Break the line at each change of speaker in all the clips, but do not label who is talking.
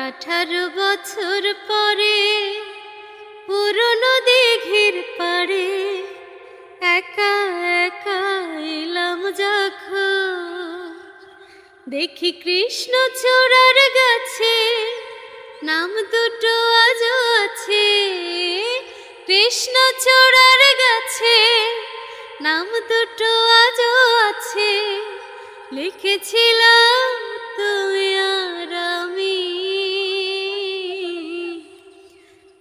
18 বছর পরে পুরনো দিঘির পাড়ে একা একা এলাম যখন, দেখি কৃষ্ণচূড়ার গাছে নাম দুটো আজও আছে। কৃষ্ণচূড়ার গাছে নাম দুটো আজও আছে, লিখেছিলাম তুমি আর আমি।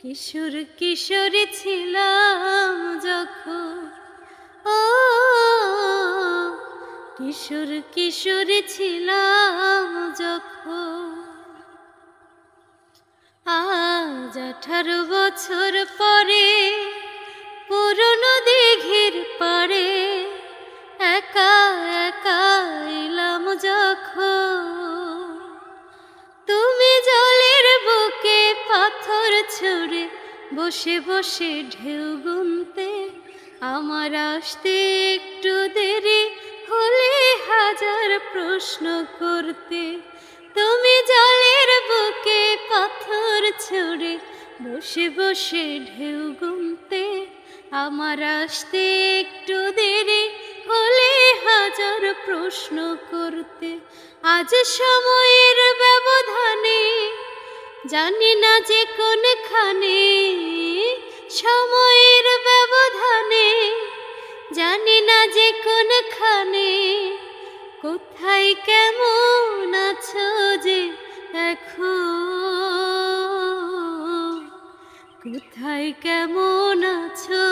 কিশোর কিশোরী ছিলাম যখন, ও কিশোর কিশোরী ছিলাম যখন। আজ 18 বছর পরে পুরনো দিঘির পাড়ে একা একা এলাম যখন, তুমি জলের বুকে পাথর ছুঁড়ে বসে বসে ঢেউ গুনতে, আমার আসতে একটু দেরি হলে হাজার প্রশ্ন করতে। তুমি জলের বুকে পাথর ছুঁড়ে বসে বসে ঢেউ গুনতে, আমার আসতে একটু দেরি হলে হাজার প্রশ্ন করতে। আজ সময়ের ব্যবধানে জানি না যে কোনখানে, সময়ের ব্যবধানে জানি না যে কোনখানে, কোথায় কেমন আছো যে এখন, কোথায় কেমন আছো